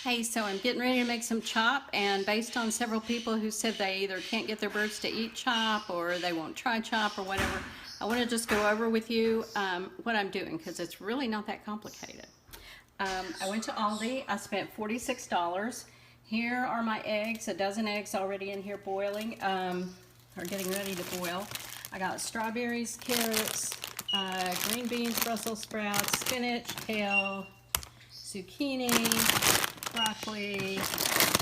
Hey, so I'm getting ready to make some chop, and based on several people who said they either can't get their birds to eat chop or they won't try chop or whatever, I want to just go over with you what I'm doing because it's really not that complicated. I went to Aldi. I spent $46. Here are my eggs, a dozen eggs already in here boiling, or getting ready to boil. I got strawberries, carrots, green beans, Brussels sprouts, spinach, kale, zucchini, broccoli.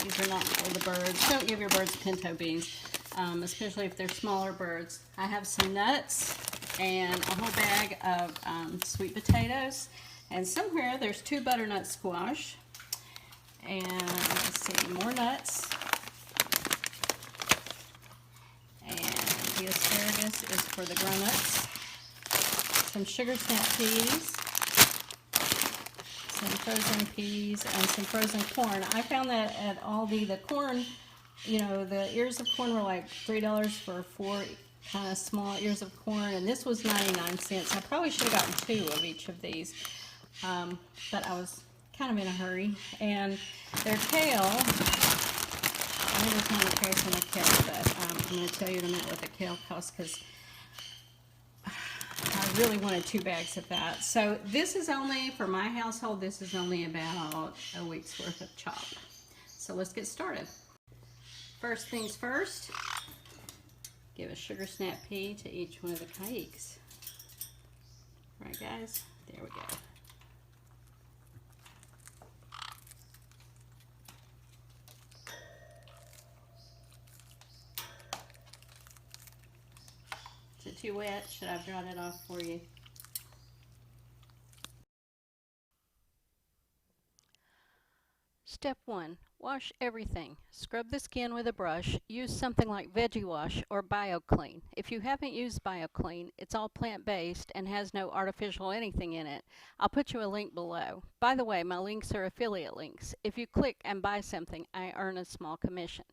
These are not for the birds. Don't give your birds pinto beans, especially if they're smaller birds. I have some nuts and a whole bag of sweet potatoes. And somewhere there's 2 butternut squash. And let's see, more nuts. And the asparagus is for the grown-ups. Some sugar snap peas. Some frozen peas and some frozen corn. I found that at Aldi, the corn, you know, the ears of corn were like $3 for 4 kind of small ears of corn, and this was 99 cents. I probably should have gotten 2 of each of these, but I was kind of in a hurry. And their kale, I never found a price on the kale, but I'm going to tell you in a minute what the kale costs because I really wanted 2 bags of that. So this is only, for my household, this is only about a week's worth of chop. So let's get started. First things first, give a sugar snap pea to each one of the cakes. Right, guys? There we go. Is it too wet? Should I dry it off for you? Step 1. Wash everything. Scrub the skin with a brush. Use something like Veggie Wash or BioClean. If you haven't used BioClean, it's all plant-based and has no artificial anything in it. I'll put you a link below. By the way, my links are affiliate links. If you click and buy something, I earn a small commission.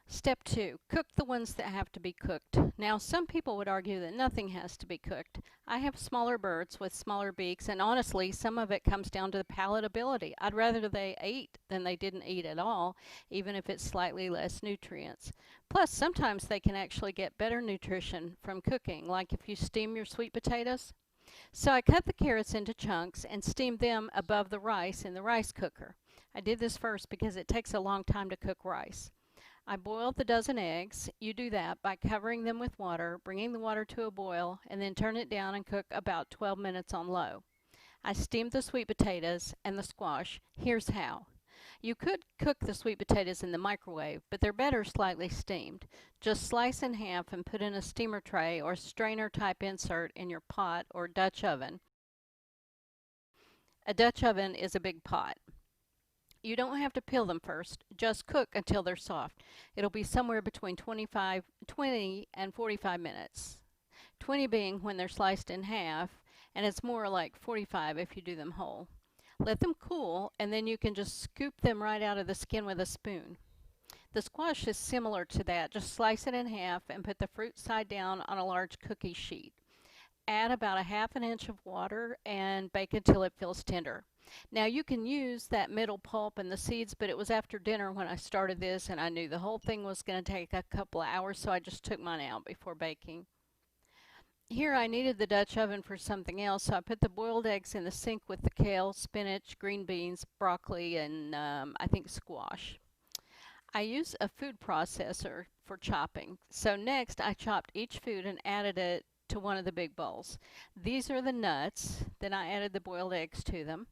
Step 2. Cook the ones that have to be cooked. Now, some people would argue that nothing has to be cooked. I have smaller birds with smaller beaks, and honestly, some of it comes down to the palatability. I'd rather they ate than they didn't eat at all, even if it's slightly less nutrients. Plus, sometimes they can actually get better nutrition from cooking, like if you steam your sweet potatoes. So I cut the carrots into chunks and steamed them above the rice in the rice cooker. I did this first because it takes a long time to cook rice. I boiled the dozen eggs. You do that by covering them with water, bringing the water to a boil, and then turn it down and cook about 12 minutes on low. I steamed the sweet potatoes and the squash. Here's how. You could cook the sweet potatoes in the microwave, but they're better slightly steamed. Just slice in half and put in a steamer tray or strainer type insert in your pot or Dutch oven. A Dutch oven is a big pot. You don't have to peel them first, just cook until they're soft. It'll be somewhere between 20 and 45 minutes. 20 being when they're sliced in half, and it's more like 45 if you do them whole. Let them cool, and then you can just scoop them right out of the skin with a spoon. The squash is similar to that. Just slice it in half and put the fruit side down on a large cookie sheet. Add about a half an inch of water and bake until it feels tender. Now you can use that middle pulp and the seeds, but it was after dinner when I started this and I knew the whole thing was going to take a couple of hours, so I just took mine out before baking. Here I needed the Dutch oven for something else, so I put the boiled eggs in the sink with the kale, spinach, green beans, broccoli, and I think squash. I use a food processor for chopping. So next I chopped each food and added it to one of the big bowls. These are the nuts. Then I added the boiled eggs to them.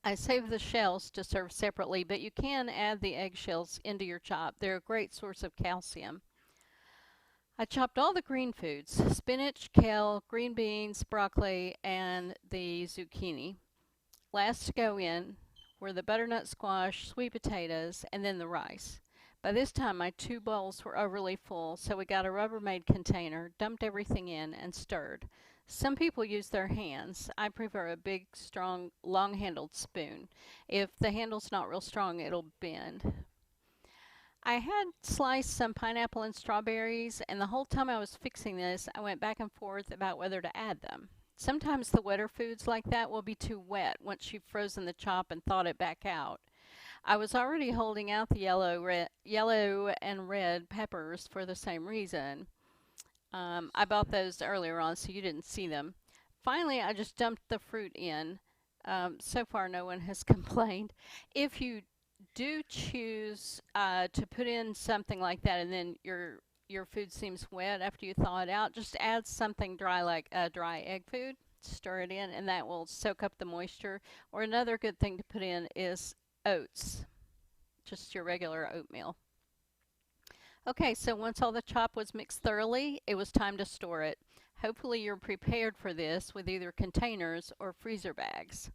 I saved the shells to serve separately, but you can add the eggshells into your chop. They're a great source of calcium. I chopped all the green foods, spinach, kale, green beans, broccoli, and the zucchini. Last to go in were the butternut squash, sweet potatoes, and then the rice. By this time, my 2 bowls were overly full, so we got a Rubbermaid container, dumped everything in, and stirred. Some people use their hands. I prefer a big, strong, long-handled spoon. If the handle's not real strong, it'll bend. I had sliced some pineapple and strawberries, and the whole time I was fixing this, I went back and forth about whether to add them. Sometimes the wetter foods like that will be too wet once you've frozen the chop and thawed it back out. I was already holding out the yellow and red peppers for the same reason. I bought those earlier on, so you didn't see them. Finally, I just dumped the fruit in. So far, no one has complained. If you do choose to put in something like that, and then your food seems wet after you thaw it out, just add something dry like dry egg food. Stir it in, and that will soak up the moisture. Or another good thing to put in is oats, just your regular oatmeal. Okay, so once all the chop was mixed thoroughly, it was time to store it. Hopefully you're prepared for this with either containers or freezer bags.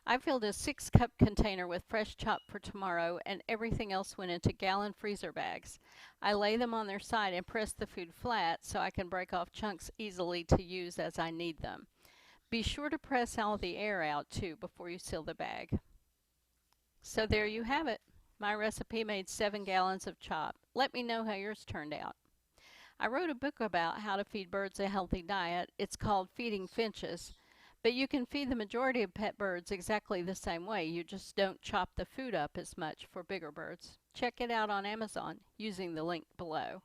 I filled a 6-cup container with fresh chop for tomorrow, and everything else went into gallon freezer bags. I lay them on their side and press the food flat so I can break off chunks easily to use as I need them. Be sure to press all the air out too before you seal the bag. So there you have it. My recipe made 7 gallons of chop. Let me know how yours turned out. I wrote a book about how to feed birds a healthy diet. It's called Feeding Finches. But you can feed the majority of pet birds exactly the same way. You just don't chop the food up as much for bigger birds. Check it out on Amazon using the link below.